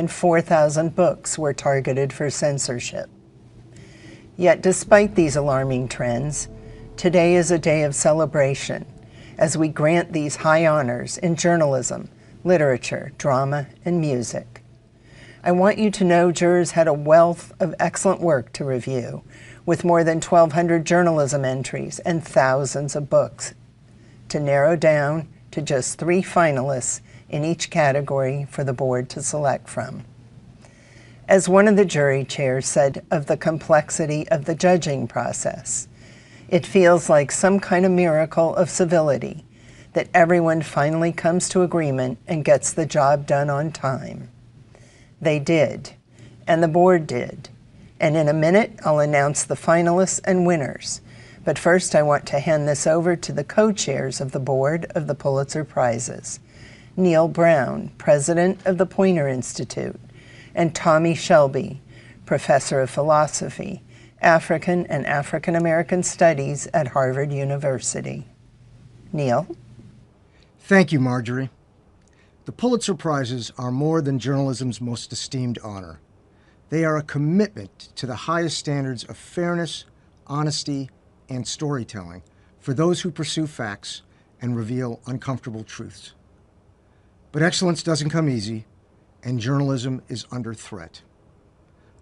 than 4,000 books were targeted for censorship. Yet despite these alarming trends, today is a day of celebration as we grant these high honors in journalism, literature, drama, and music. I want you to know jurors had a wealth of excellent work to review, with more than 1,200 journalism entries and thousands of books, to narrow down to just 3 finalists in each category for the board to select from. As one of the jury chairs said of the complexity of the judging process, it feels like some kind of miracle of civility that everyone finally comes to agreement and gets the job done on time. They did, and the board did. And in a minute, I'll announce the finalists and winners. But first, I want to hand this over to the co-chairs of the board of the Pulitzer Prizes, Neil Brown, president of the Poynter Institute, and Tommy Shelby, professor of philosophy, African and African American Studies at Harvard University. Neil? Thank you, Marjorie. The Pulitzer Prizes are more than journalism's most esteemed honor. They are a commitment to the highest standards of fairness, honesty, and storytelling for those who pursue facts and reveal uncomfortable truths. But excellence doesn't come easy, and journalism is under threat.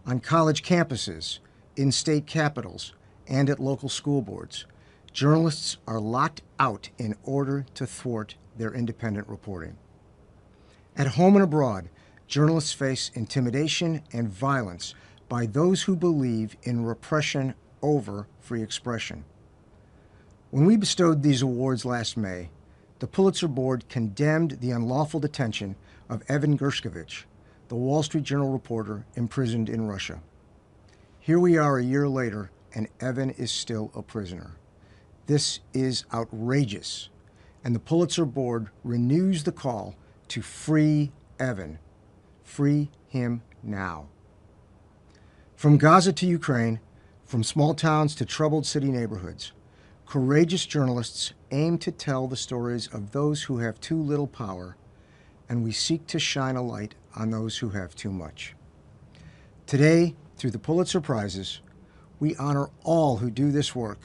On college campuses, in state capitals, and at local school boards, journalists are locked out in order to thwart their independent reporting. At home and abroad, journalists face intimidation and violence by those who believe in repression over free expression. When we bestowed these awards last May, the Pulitzer Board condemned the unlawful detention of Evan Gershkovich, the Wall Street Journal reporter imprisoned in Russia. Here we are a year later, and Evan is still a prisoner. This is outrageous, and the Pulitzer Board renews the call to free Evan. Free him now. From Gaza to Ukraine, from small towns to troubled city neighborhoods, courageous journalists aim to tell the stories of those who have too little power, and we seek to shine a light on those who have too much. Today, through the Pulitzer Prizes, we honor all who do this work,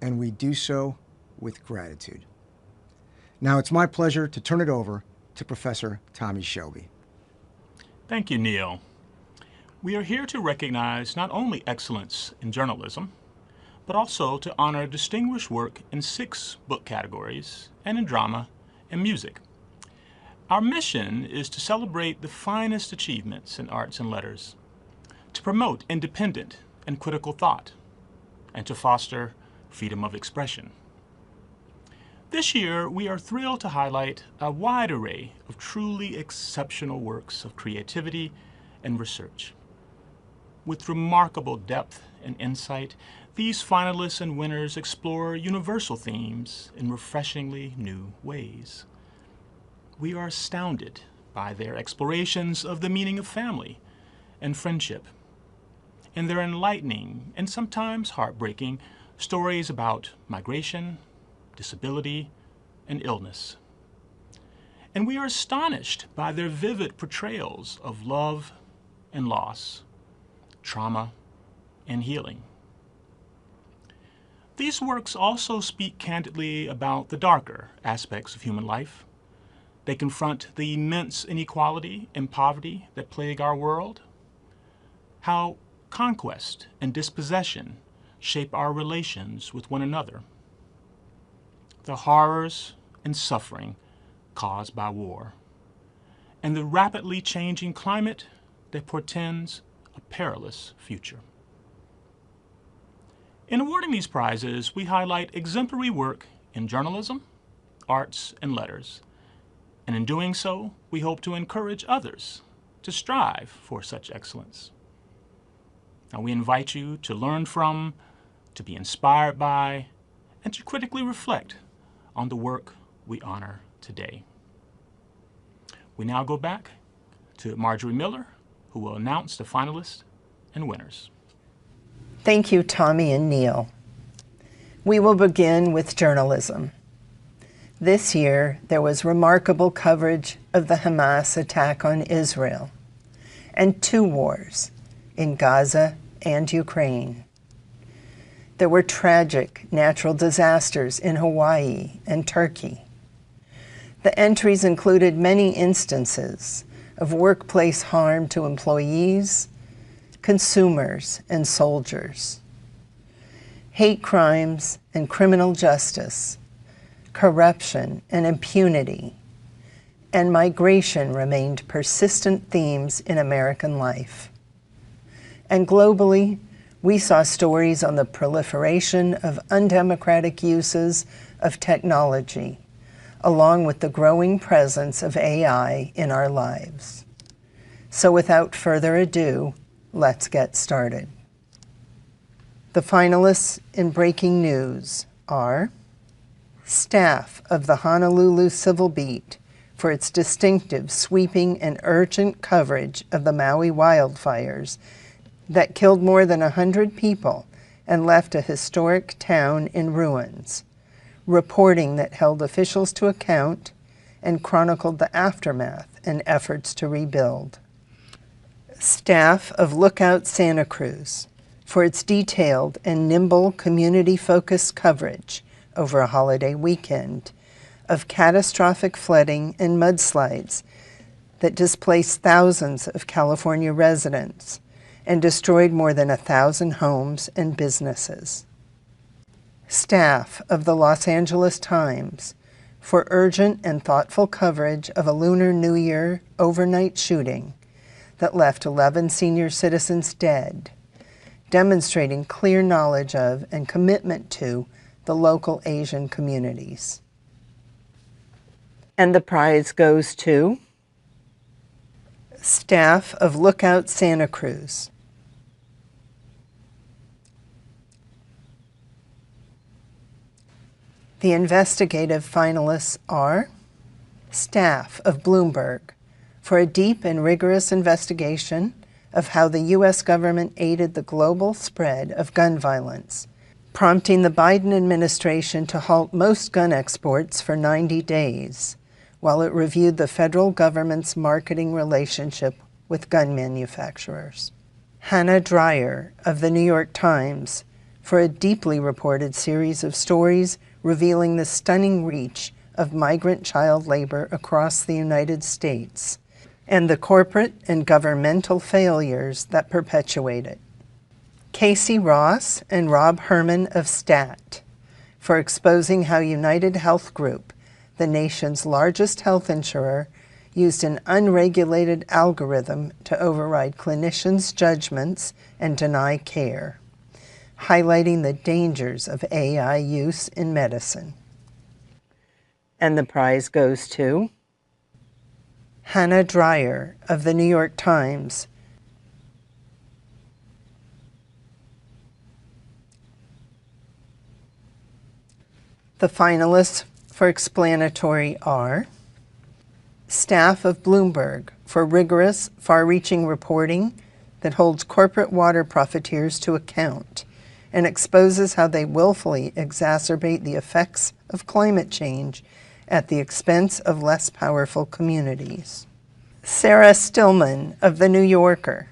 and we do so with gratitude. Now it's my pleasure to turn it over to Professor Tommy Shelby. Thank you, Neil. We are here to recognize not only excellence in journalism, but also to honor distinguished work in 6 book categories and in drama and music. Our mission is to celebrate the finest achievements in arts and letters, to promote independent and critical thought, and to foster freedom of expression. This year, we are thrilled to highlight a wide array of truly exceptional works of creativity and research. With remarkable depth and insight, these finalists and winners explore universal themes in refreshingly new ways. We are astounded by their explorations of the meaning of family and friendship, and their enlightening and sometimes heartbreaking stories about migration, disability, and illness. And we are astonished by their vivid portrayals of love and loss, trauma and healing. These works also speak candidly about the darker aspects of human life. They confront the immense inequality and poverty that plague our world, how conquest and dispossession shape our relations with one another, the horrors and suffering caused by war, and the rapidly changing climate that portends a perilous future. In awarding these prizes, we highlight exemplary work in journalism, arts, and letters, and in doing so, we hope to encourage others to strive for such excellence. Now, we invite you to learn from, to be inspired by, and to critically reflect on the work we honor today. We now go back to Marjorie Miller, who will announce the finalists and winners. Thank you, Tommy and Neil. We will begin with journalism. This year, there was remarkable coverage of the Hamas attack on Israel. and 2 wars in Gaza and Ukraine. There were tragic natural disasters in Hawaii and Turkey. The entries included many instances of workplace harm to employees, consumers, and soldiers. Hate crimes and criminal justice, corruption and impunity, and migration remained persistent themes in American life. And globally, we saw stories on the proliferation of undemocratic uses of technology, along with the growing presence of AI in our lives. So without further ado, let's get started. The finalists in breaking news are staff of the Honolulu Civil Beat for its distinctive, sweeping, and urgent coverage of the Maui wildfires that killed more than 100 people and left a historic town in ruins, reporting that held officials to account and chronicled the aftermath and efforts to rebuild. Staff of Lookout Santa Cruz for its detailed and nimble community-focused coverage over a holiday weekend of catastrophic flooding and mudslides that displaced thousands of California residents and destroyed more than 1,000 homes and businesses. Staff of the Los Angeles Times for urgent and thoughtful coverage of a Lunar New Year overnight shooting that left 11 senior citizens dead, demonstrating clear knowledge of and commitment to the local Asian communities. And the prize goes to staff of Lookout Santa Cruz. The investigative finalists are staff of Bloomberg for a deep and rigorous investigation of how the U.S. government aided the global spread of gun violence, prompting the Biden administration to halt most gun exports for 90 days, while it reviewed the federal government's marketing relationship with gun manufacturers. Hannah Dreier of the New York Times for a deeply reported series of stories revealing the stunning reach of migrant child labor across the United States and the corporate and governmental failures that perpetuate it. Casey Ross and Rob Herman of STAT for exposing how United Health Group, the nation's largest health insurer, used an unregulated algorithm to override clinicians' judgments and deny care, highlighting the dangers of AI use in medicine. And the prize goes to Hannah Dreier of the New York Times The finalists for explanatory are staff of Bloomberg for rigorous, far-reaching reporting that holds corporate water profiteers to account and exposes how they willfully exacerbate the effects of climate change at the expense of less powerful communities. Sarah Stillman of The New Yorker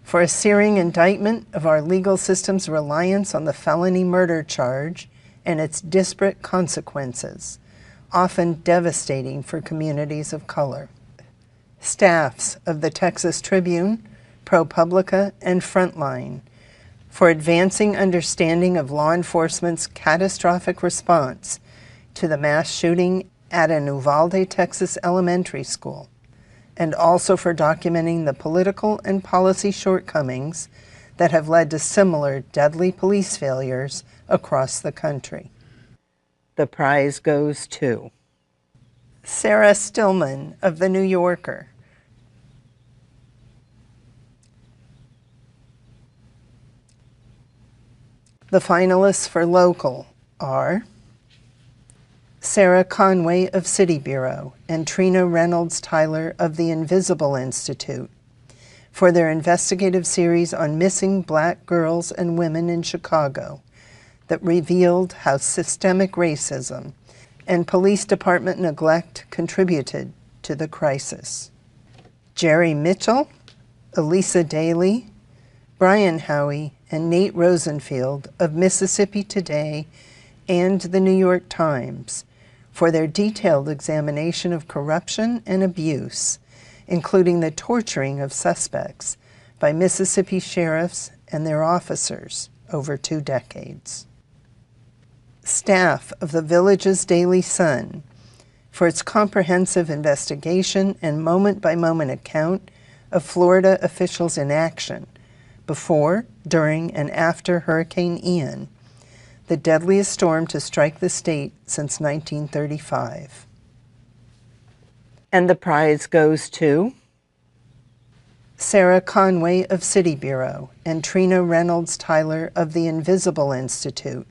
for a searing indictment of our legal system's reliance on the felony murder charge and its disparate consequences, often devastating for communities of color. Staffs of the Texas Tribune, ProPublica, and Frontline for advancing understanding of law enforcement's catastrophic response to the mass shooting at an Uvalde, Texas elementary school, and also for documenting the political and policy shortcomings that have led to similar deadly police failures across the country. The prize goes to Sarah Stillman of The New Yorker. The finalists for local are Sarah Conway of City Bureau and Trina Reynolds Tyler of the Invisible Institute for their investigative series on missing Black girls and women in Chicago that revealed how systemic racism and police department neglect contributed to the crisis. Jerry Mitchell Elisa Daly, Brian Howie, and Nate Rosenfield of Mississippi Today and the New York Times for their detailed examination of corruption and abuse, including the torturing of suspects by Mississippi sheriffs and their officers over 2 decades. Staff of the Village's Daily Sun for its comprehensive investigation and moment-by-moment account of Florida officials in action before, during, and after Hurricane Ian, the deadliest storm to strike the state since 1935. And the prize goes to Sarah Conway of City Bureau and Trina Reynolds Tyler of the Invisible Institute.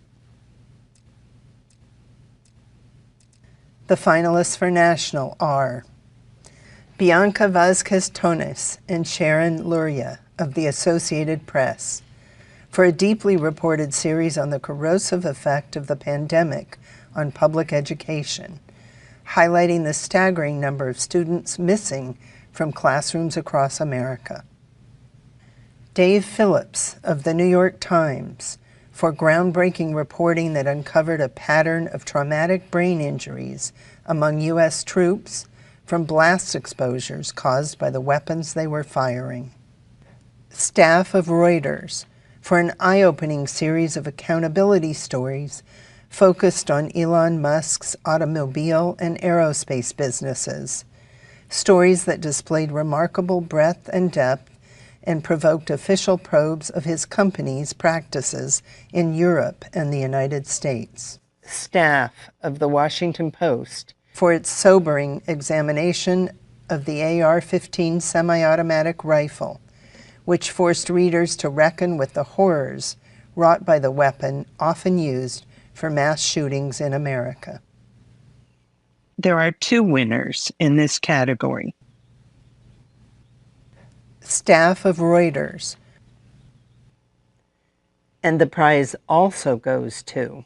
The finalists for National are Bianca Vazquez-Tones and Sharon Luria of the Associated Press for a deeply reported series on the corrosive effect of the pandemic on public education, highlighting the staggering number of students missing from classrooms across America. Dave Phillips of the New York Times for groundbreaking reporting that uncovered a pattern of traumatic brain injuries among U.S. troops from blast exposures caused by the weapons they were firing. Staff of Reuters for an eye-opening series of accountability stories focused on Elon Musk's automobile and aerospace businesses, stories that displayed remarkable breadth and depth and provoked official probes of his company's practices in Europe and the United States. Staff of the Washington Post for its sobering examination of the AR-15 semi-automatic rifle, which forced readers to reckon with the horrors wrought by the weapon often used for mass shootings in America. There are 2 winners in this category. Staff of Reuters, and the prize also goes to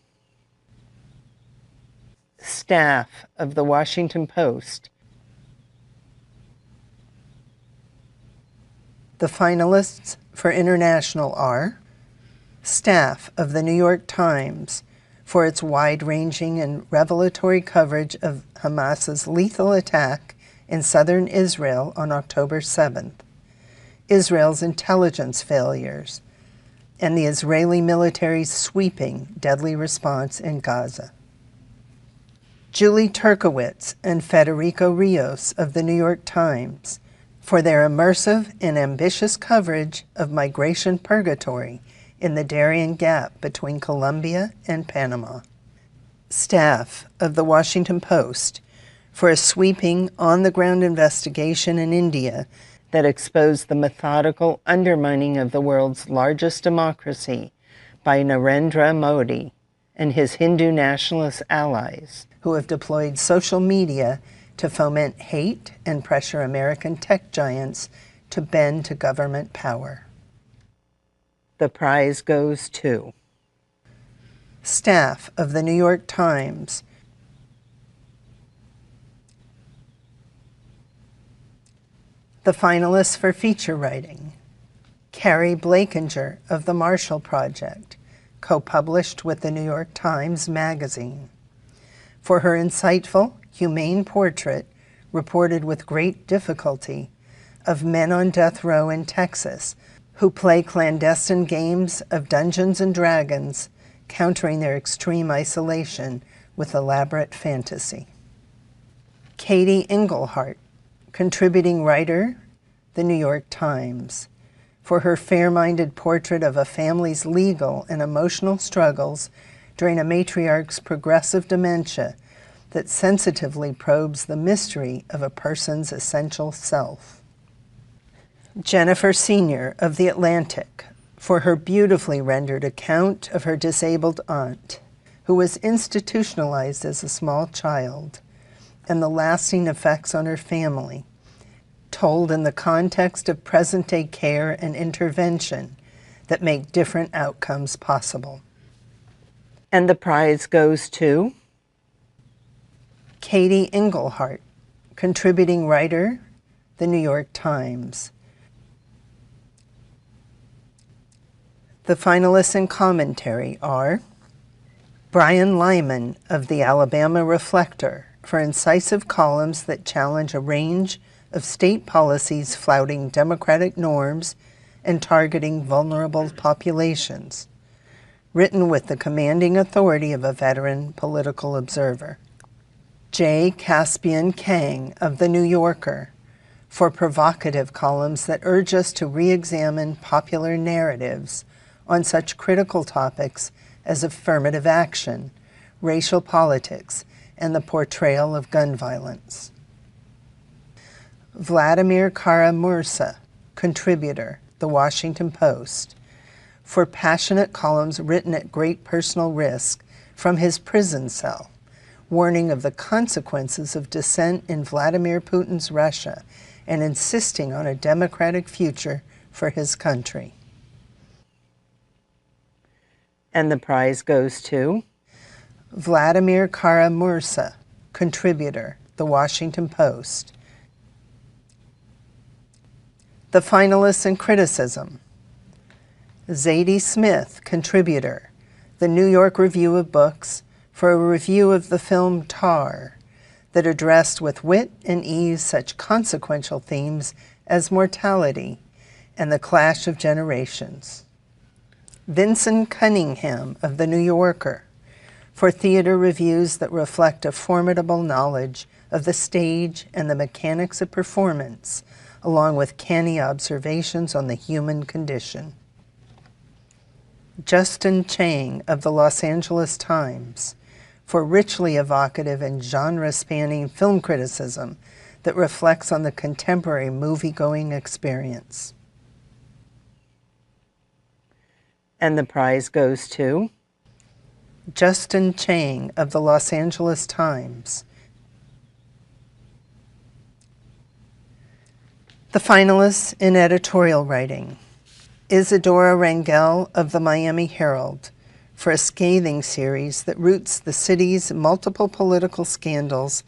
staff of the Washington Post. The finalists for International are staff of the New York Times for its wide-ranging and revelatory coverage of Hamas's lethal attack in southern Israel on October 7th, Israel's intelligence failures, and the Israeli military's sweeping, deadly response in Gaza. Julie Turkowitz and Federico Rios of the New York Times for their immersive and ambitious coverage of migration purgatory in the Darien Gap between Colombia and Panama. Staff of the Washington Post for a sweeping, on-the-ground investigation in India that exposed the methodical undermining of the world's largest democracy by Narendra Modi and his Hindu nationalist allies, who have deployed social media to foment hate and pressure American tech giants to bend to government power. The prize goes to staff of the New York Times The finalists for feature writing: Carrie Blakinger of The Marshall Project, co-published with the New York Times Magazine, for her insightful, humane portrait, reported with great difficulty, of men on death row in Texas who play clandestine games of Dungeons and Dragons, countering their extreme isolation with elaborate fantasy. Katie Engelhart, contributing writer, The New York Times, for her fair-minded portrait of a family's legal and emotional struggles during a matriarch's progressive dementia that sensitively probes the mystery of a person's essential self. Jennifer Senior of The Atlantic, for her beautifully rendered account of her disabled aunt, who was institutionalized as a small child, and the lasting effects on her family, told in the context of present-day care and intervention that make different outcomes possible. And the prize goes to Katie Engelhart, contributing writer, The New York Times, The finalists in commentary are Brian Lyman of the Alabama Reflector for incisive columns that challenge a range of state policies flouting democratic norms and targeting vulnerable populations, written with the commanding authority of a veteran political observer. J. Caspian Kang of The New Yorker for provocative columns that urge us to re-examine popular narratives on such critical topics as affirmative action, racial politics, and the portrayal of gun violence. Vladimir Kara-Murza, contributor, The Washington Post, for passionate columns written at great personal risk from his prison cell, warning of the consequences of dissent in Vladimir Putin's Russia and insisting on a democratic future for his country. And the prize goes to Vladimir Kara-Murza, contributor, The Washington Post. The finalists in criticism: Zadie Smith, contributor, The New York Review of Books, for a review of the film Tar that addressed with wit and ease such consequential themes as mortality and the clash of generations. Vincent Cunningham of The New Yorker for theater reviews that reflect a formidable knowledge of the stage and the mechanics of performance, along with canny observations on the human condition. Justin Chang of the Los Angeles Times for richly evocative and genre-spanning film criticism that reflects on the contemporary movie-going experience. And the prize goes to Justin Chang of the Los Angeles Times. The finalists in editorial writing: Isadora Rangel of the Miami Herald for a scathing series that roots the city's multiple political scandals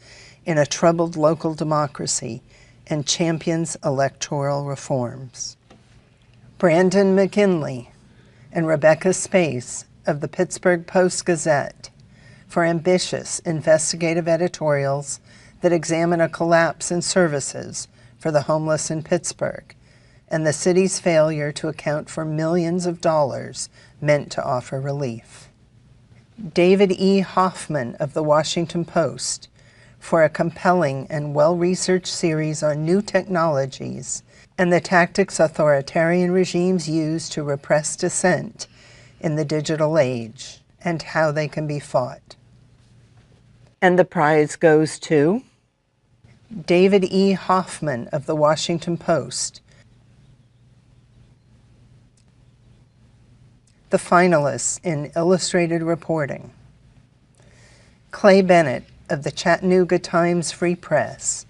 in a troubled local democracy and champions electoral reforms. Brandon McKinley and Rebecca Space of the Pittsburgh Post-Gazette for ambitious investigative editorials that examine a collapse in services for the homeless in Pittsburgh and the city's failure to account for millions of dollars meant to offer relief. David E. Hoffman of the Washington Post for a compelling and well-researched series on new technologies and the tactics authoritarian regimes use to repress dissent in the digital age and how they can be fought. And the prize goes to David E. Hoffman of the Washington Post. The finalists in illustrated reporting: Clay Bennett of the Chattanooga Times Free Press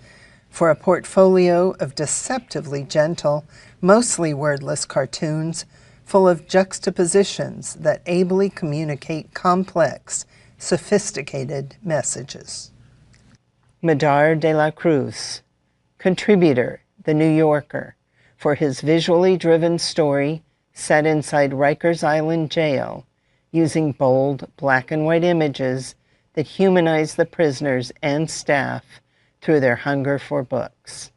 for a portfolio of deceptively gentle, mostly wordless cartoons full of juxtapositions that ably communicate complex, sophisticated messages. Madar de la Cruz, contributor, The New Yorker, for his visually driven story set inside Rikers Island Jail, using bold black and white images that humanize the prisoners and staff through their hunger for books.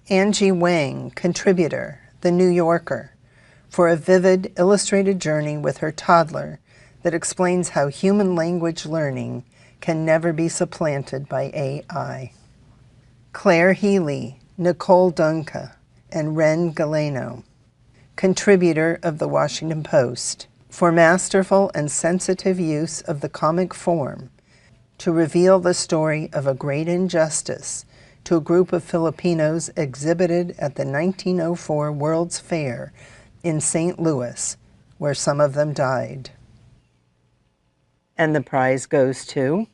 Angie Wang, contributor, The New Yorker, for a vivid, illustrated journey with her toddler that explains how human language learning can never be supplanted by AI. Claire Healy, Nicole Dunca, and Ren Galeno, contributor of The Washington Post, for masterful and sensitive use of the comic form to reveal the story of a great injustice to a group of Filipinos exhibited at the 1904 World's Fair in St. Louis, where some of them died. And the prize goes to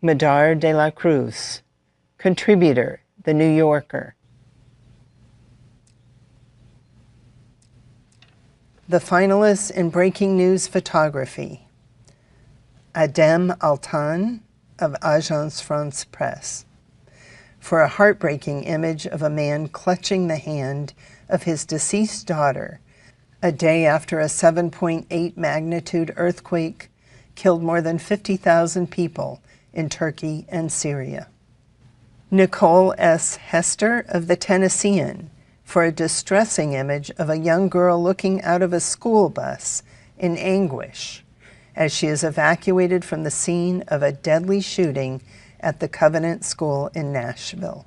Madar de la Cruz, contributor, The New Yorker. The finalists in breaking news photography: Adem Altan of Agence France Presse, for a heartbreaking image of a man clutching the hand of his deceased daughter a day after a 7.8 magnitude earthquake killed more than 50,000 people in Turkey and Syria. Nicole S. Hester of the Tennessean for a distressing image of a young girl looking out of a school bus in anguish as she is evacuated from the scene of a deadly shooting at the Covenant School in Nashville.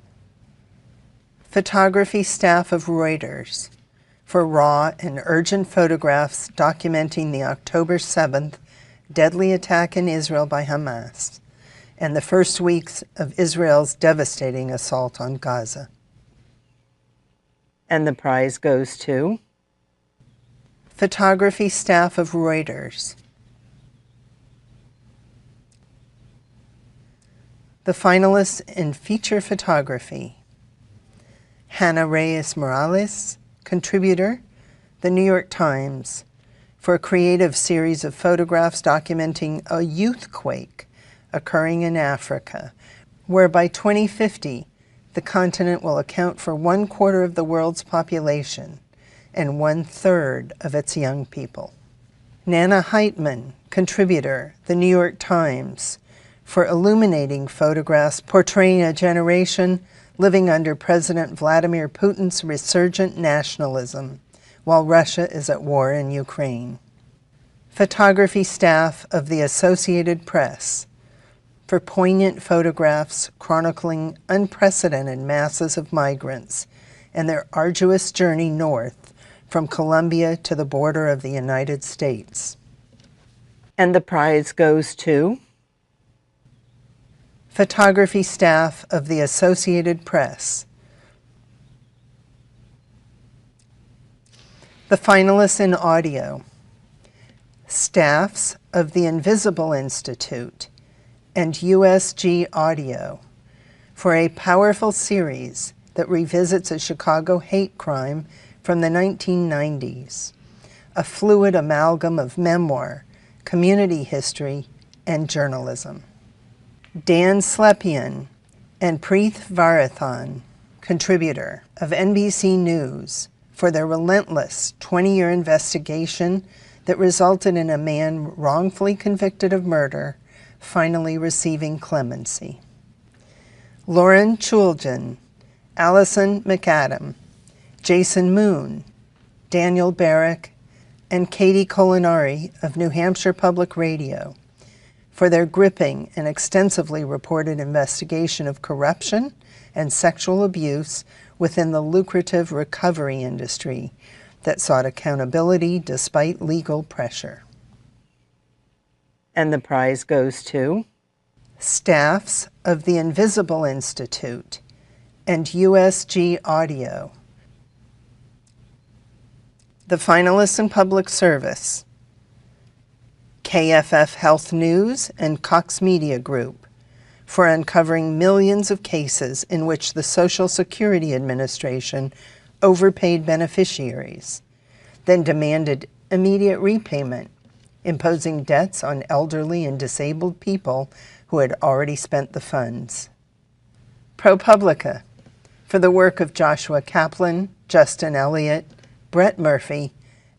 Photography staff of Reuters for raw and urgent photographs documenting the October 7th deadly attack in Israel by Hamas and the first weeks of Israel's devastating assault on Gaza. And the prize goes to photography staff of Reuters. The finalists in feature photography: Hannah Reyes Morales, contributor, The New York Times, for a creative series of photographs documenting a youthquake occurring in Africa, where by 2050, the continent will account for 1/4 of the world's population and 1/3 of its young people. Nana Heitman, contributor, The New York Times, for illuminating photographs portraying a generation living under President Vladimir Putin's resurgent nationalism while Russia is at war in Ukraine. Photography staff of the Associated Press for poignant photographs chronicling unprecedented masses of migrants and their arduous journey north from Colombia to the border of the United States. And the prize goes to photography staff of the Associated Press. The finalists in audio: staffs of the Invisible Institute and USG Audio for a powerful series that revisits a Chicago hate crime from the 1990s, a fluid amalgam of memoir, community history, and journalism. Dan Slepian and Preeth Varathan, contributor of NBC News, for their relentless 20-year investigation that resulted in a man wrongfully convicted of murder finally receiving clemency. Lauren Chuljan, Allison McAdam, Jason Moon, Daniel Barrick, and Katie Colinari of New Hampshire Public Radio for their gripping and extensively reported investigation of corruption and sexual abuse within the lucrative recovery industry that sought accountability despite legal pressure. And the prize goes to staffs of the Invisible Institute and USG Audio. The finalists in public service: KFF Health News and Cox Media Group for uncovering millions of cases in which the Social Security Administration overpaid beneficiaries, then demanded immediate repayment, imposing debts on elderly and disabled people who had already spent the funds. ProPublica for the work of Joshua Kaplan, Justin Elliott, Brett Murphy,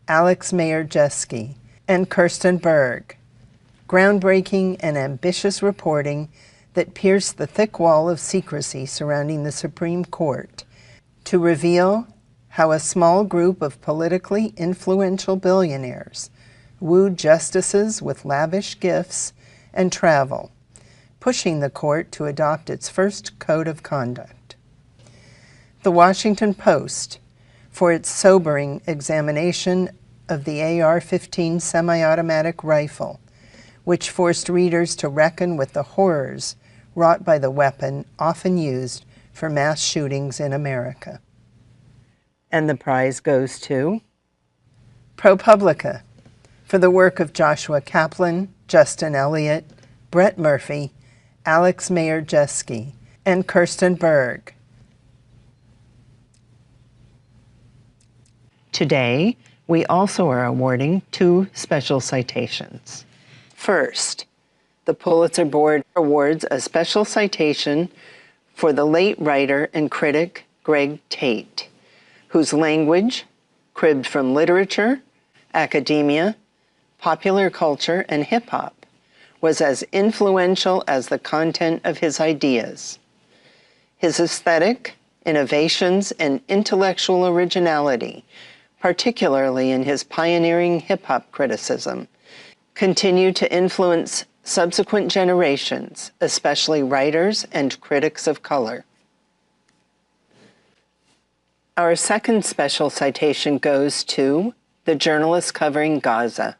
Alex Mayer-Jeske, and Kirsten Berg. Groundbreaking and ambitious reporting that pierced the thick wall of secrecy surrounding the Supreme Court to reveal how a small group of politically influential billionaires wooed justices with lavish gifts and travel, pushing the court to adopt its first code of conduct. The Washington Post for its sobering examination of the AR-15 semi-automatic rifle, which forced readers to reckon with the horrors wrought by the weapon often used for mass shootings in America. And the prize goes to ProPublica for the work of Joshua Kaplan, Justin Elliott, Brett Murphy, Alex Mayer-Jeske, and Kirsten Berg. Today, we also are awarding 2 special citations. First, the Pulitzer Board awards a special citation for the late writer and critic Greg Tate, whose language, cribbed from literature, academia, popular culture, and hip-hop, was as influential as the content of his ideas. His aesthetic, innovations, and intellectual originality, particularly in his pioneering hip-hop criticism, continue to influence subsequent generations, especially writers and critics of color. Our second special citation goes to the journalist covering Gaza.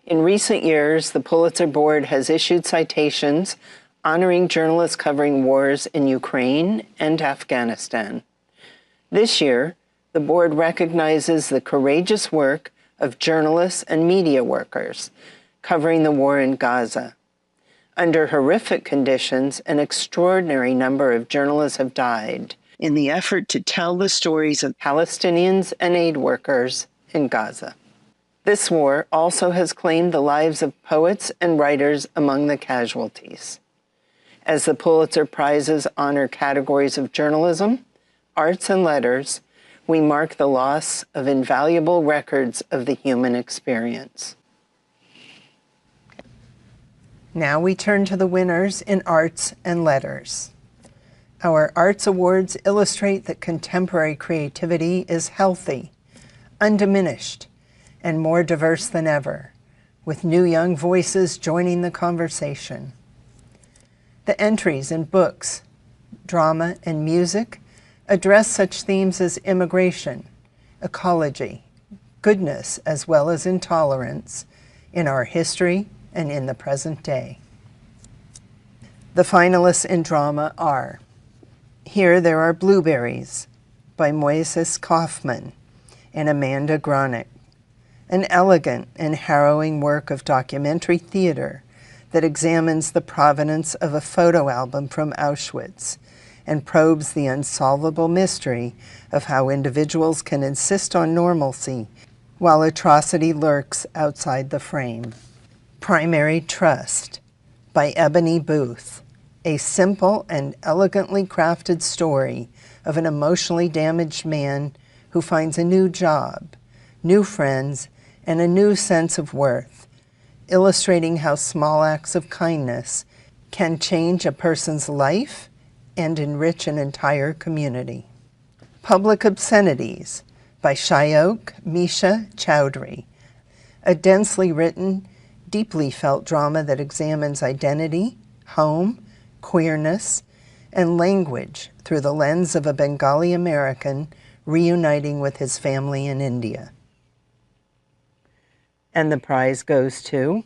In recent years, the Pulitzer Board has issued citations honoring journalists covering wars in Ukraine and Afghanistan. This year, the board recognizes the courageous work of journalists and media workers covering the war in Gaza. Under horrific conditions, an extraordinary number of journalists have died in the effort to tell the stories of Palestinians and aid workers in Gaza. This war also has claimed the lives of poets and writers among the casualties. As the Pulitzer Prizes honor categories of journalism, arts, and letters, we mark the loss of invaluable records of the human experience. Now we turn to the winners in arts and letters. Our arts awards illustrate that contemporary creativity is healthy, undiminished, and more diverse than ever, with new young voices joining the conversation. The entries in books, drama, and music address such themes as immigration, ecology, goodness, as well as intolerance in our history and in the present day. The finalists in drama are: Here There Are Blueberries by Moises Kaufman and Amanda Gronick, an elegant and harrowing work of documentary theater that examines the provenance of a photo album from Auschwitz and probes the unsolvable mystery of how individuals can insist on normalcy while atrocity lurks outside the frame. Primary Trust by Ebony Booth, a simple and elegantly crafted story of an emotionally damaged man who finds a new job, new friends, and a new sense of worth, illustrating how small acts of kindness can change a person's life and enrich an entire community. Public Obscenities by Shyok Misha Chowdhury, a densely written, deeply felt drama that examines identity, home, queerness, and language through the lens of a Bengali American reuniting with his family in India. And the prize goes to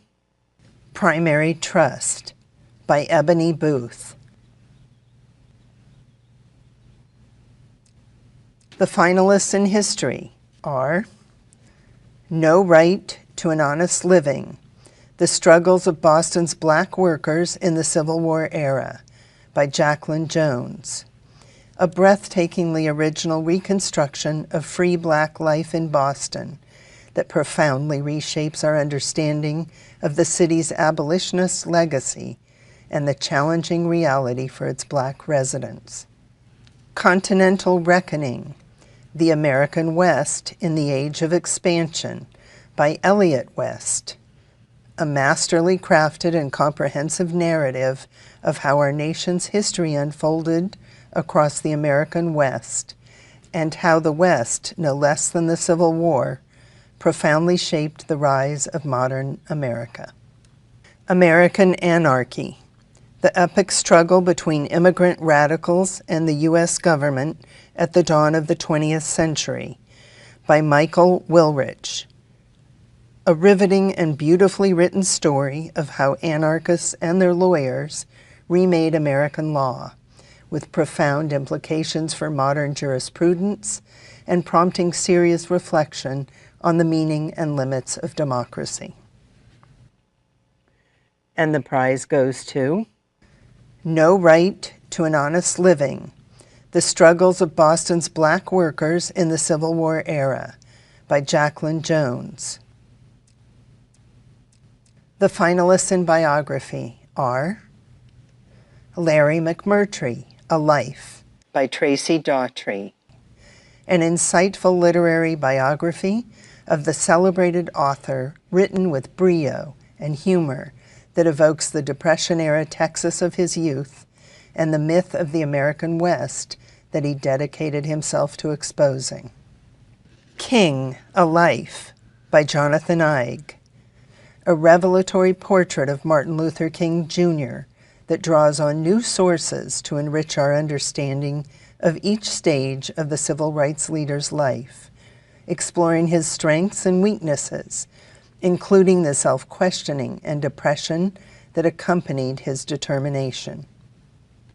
Primary Trust by Ebony Booth. The finalists in history are No Right to an Honest Living, The Struggles of Boston's Black Workers in the Civil War Era by Jacqueline Jones, a breathtakingly original reconstruction of free Black life in Boston that profoundly reshapes our understanding of the city's abolitionist legacy and the challenging reality for its Black residents. Continental Reckoning, The American West in the Age of Expansion by Elliot West, a masterly crafted and comprehensive narrative of how our nation's history unfolded across the American West and how the West, no less than the Civil War, profoundly shaped the rise of modern America. American Anarchy, the epic struggle between immigrant radicals and the U.S. government at the dawn of the 20th century by Michael Wilrich, a riveting and beautifully written story of how anarchists and their lawyers remade American law, with profound implications for modern jurisprudence and prompting serious reflection on the meaning and limits of democracy. And the prize goes to No Right to an Honest Living, The Struggles of Boston's Black Workers in the Civil War Era by Jacqueline Jones. The finalists in biography are Larry McMurtry, A Life by Tracy Daughtry, an insightful literary biography of the celebrated author, written with brio and humor that evokes the Depression-era Texas of his youth and the myth of the American West that he dedicated himself to exposing. King, A Life by Jonathan Eig, a revelatory portrait of Martin Luther King Jr. that draws on new sources to enrich our understanding of each stage of the civil rights leader's life, exploring his strengths and weaknesses, including the self-questioning and depression that accompanied his determination.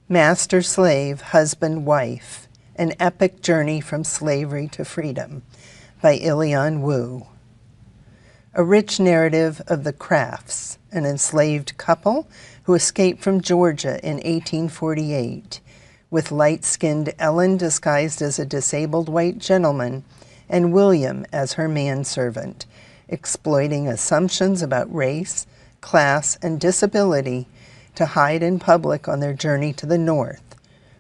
Master-Slave, Husband-Wife, An Epic Journey from Slavery to Freedom by Ilian Wu. A rich narrative of the Crafts, an enslaved couple who escaped from Georgia in 1848, with light-skinned Ellen disguised as a disabled white gentleman and William as her manservant, exploiting assumptions about race, class, and disability to hide in public on their journey to the North,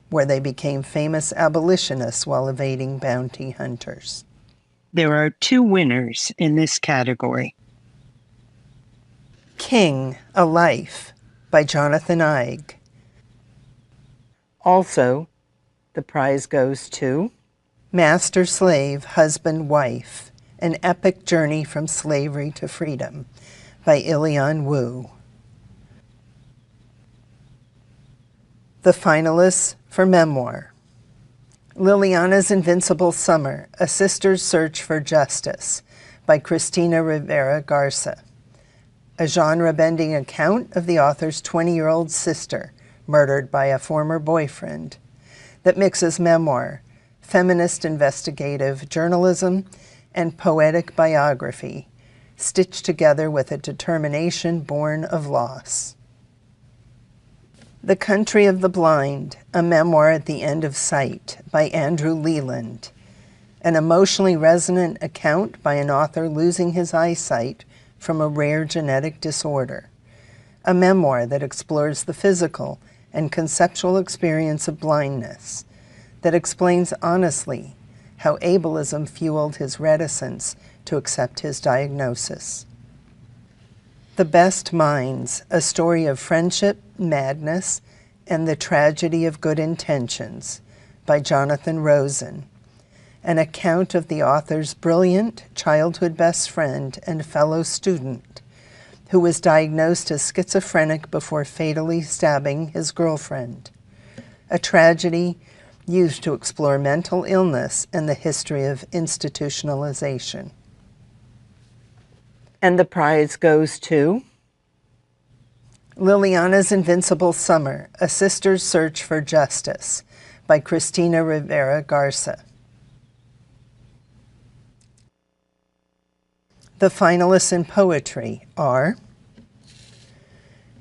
where they became famous abolitionists while evading bounty hunters. There are 2 winners in this category. King, A Life by Jonathan Eig. Also, the prize goes to Master-Slave, Husband-Wife, An Epic Journey from Slavery to Freedom by Ilian Wu. The finalists for memoir: Liliana's Invincible Summer, A Sister's Search for Justice by Cristina Rivera Garza, a genre-bending account of the author's 20-year-old sister murdered by a former boyfriend that mixes memoir, feminist investigative journalism, and poetic biography, stitched together with a determination born of loss. The Country of the Blind, A Memoir at the End of Sight by Andrew Leland, an emotionally resonant account by an author losing his eyesight from a rare genetic disorder, a memoir that explores the physical and conceptual experience of blindness, that explains honestly how ableism fueled his reticence to accept his diagnosis. The Best Minds, A Story of Friendship, Madness, and the Tragedy of Good Intentions by Jonathan Rosen, an account of the author's brilliant childhood best friend and fellow student who was diagnosed as schizophrenic before fatally stabbing his girlfriend, a tragedy used to explore mental illness and the history of institutionalization. And the prize goes to Liliana's Invincible Summer, A Sister's Search for Justice by Cristina Rivera Garza. The finalists in poetry are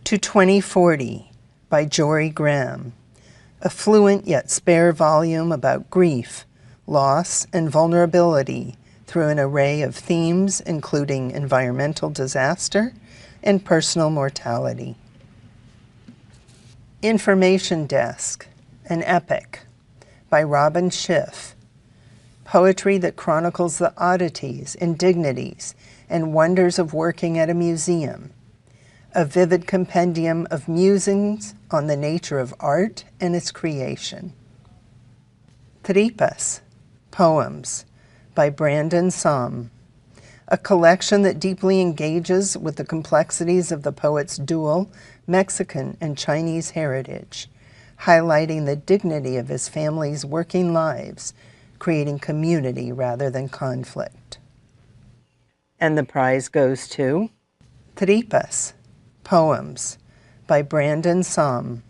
To 2040 by Jory Graham, a fluent yet spare volume about grief, loss, and vulnerability through an array of themes including environmental disaster and personal mortality. Information Desk, An Epic by Robin Schiff, poetry that chronicles the oddities, indignities, and wonders of working at a museum, a vivid compendium of musings on the nature of art and its creation. Tripas, Poems by Brandon Som, a collection that deeply engages with the complexities of the poet's dual Mexican and Chinese heritage, highlighting the dignity of his family's working lives, creating community rather than conflict. And the prize goes to Tripas, Poems by Brandon Som.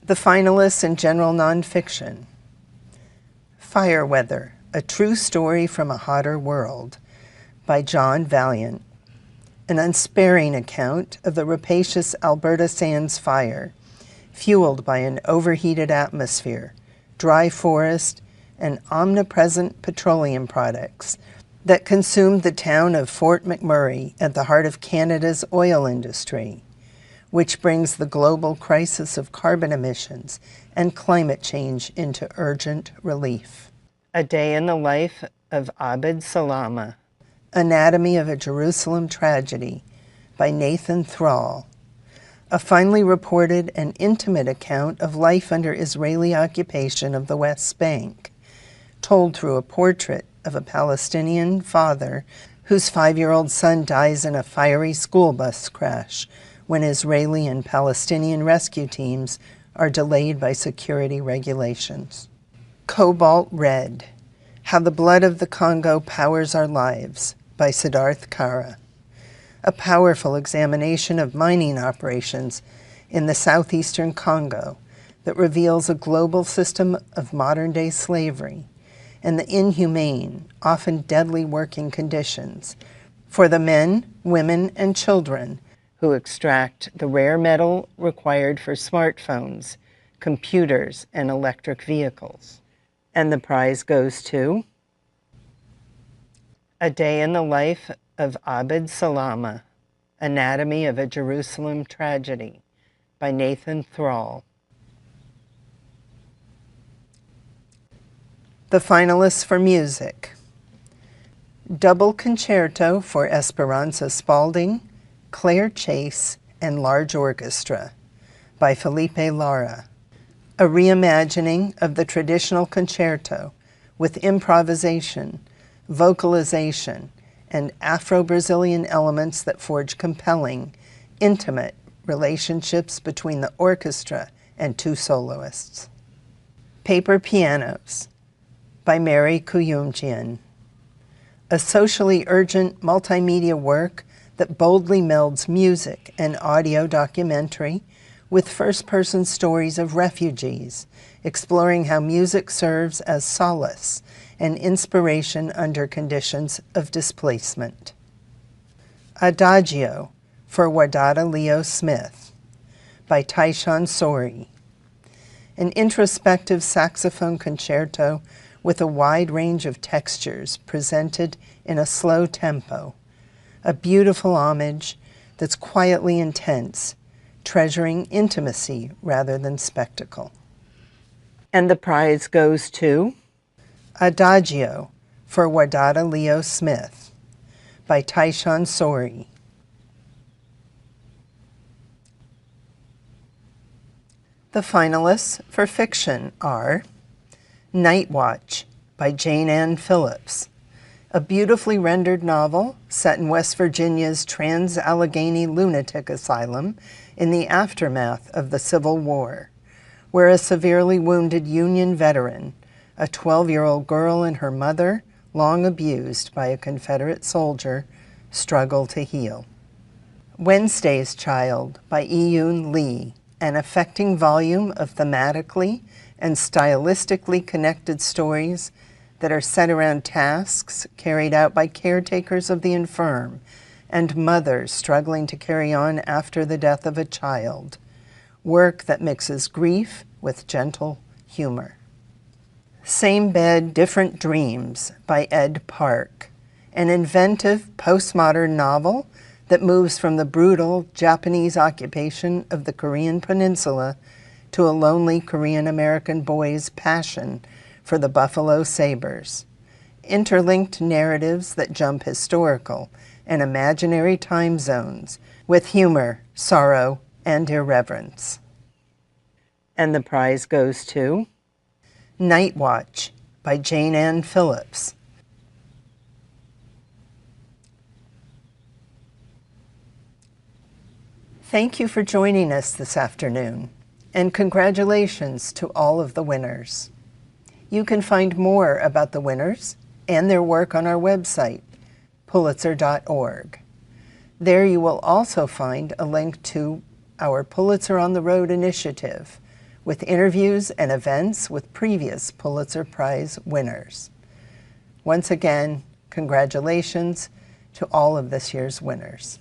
The finalists in general nonfiction: Fire Weather, A True Story from a Hotter World by John Valiant, an unsparing account of the rapacious Alberta Sands fire, fueled by an overheated atmosphere, dry forest, and omnipresent petroleum products that consumed the town of Fort McMurray at the heart of Canada's oil industry, which brings the global crisis of carbon emissions and climate change into urgent relief. A Day in the Life of Abd Salama, Anatomy of a Jerusalem Tragedy by Nathan Thrall, a finely reported and intimate account of life under Israeli occupation of the West Bank, told through a portrait of a Palestinian father whose 5-year-old son dies in a fiery school bus crash when Israeli and Palestinian rescue teams are delayed by security regulations. Cobalt Red, How the Blood of the Congo Powers Our Lives by Siddharth Kara, a powerful examination of mining operations in the southeastern Congo that reveals a global system of modern-day slavery and the inhumane, often deadly working conditions for the men, women, and children who extract the rare metal required for smartphones, computers, and electric vehicles. And the prize goes to A Day in the Life of Abd Salama, Anatomy of a Jerusalem Tragedy by Nathan Thrall. The finalists for music: Double Concerto for Esperanza Spalding, Claire Chase, and Large Orchestra by Felipe Lara, a reimagining of the traditional concerto with improvisation, vocalization, and Afro-Brazilian elements that forge compelling, intimate relationships between the orchestra and two soloists. Paper Pianos by Mary Kuyumjian, a socially urgent multimedia work that boldly melds music and audio documentary with first-person stories of refugees, exploring how music serves as solace and inspiration under conditions of displacement. Adagio for Wadada Leo Smith by Tyshawn Sori, an introspective saxophone concerto with a wide range of textures presented in a slow tempo, a beautiful homage that's quietly intense, treasuring intimacy rather than spectacle. And the prize goes to Adagio for Wadada Leo Smith by Tyshawn Sori. The finalists for fiction are Night Watch by Jane Ann Phillips, a beautifully rendered novel set in West Virginia's Trans-Allegheny Lunatic Asylum in the aftermath of the Civil War, where a severely wounded Union veteran, a 12-year-old girl and her mother, long abused by a Confederate soldier, struggle to heal. Wednesday's Child by Iyun Lee, an affecting volume of thematically and stylistically connected stories that are set around tasks carried out by caretakers of the infirm and mothers struggling to carry on after the death of a child, work that mixes grief with gentle humor. Same Bed, Different Dreams by Ed Park, an inventive postmodern novel that moves from the brutal Japanese occupation of the Korean Peninsula to a lonely Korean-American boy's passion for the buffalo sabers, interlinked narratives that jump historical and imaginary time zones with humor, sorrow, and irreverence. And the prize goes to Night Watch by Jane Ann Phillips. Thank you for joining us this afternoon, and congratulations to all of the winners. You can find more about the winners and their work on our website, Pulitzer.org. There you will also find a link to our Pulitzer on the Road initiative, with interviews and events with previous Pulitzer Prize winners. Once again, congratulations to all of this year's winners.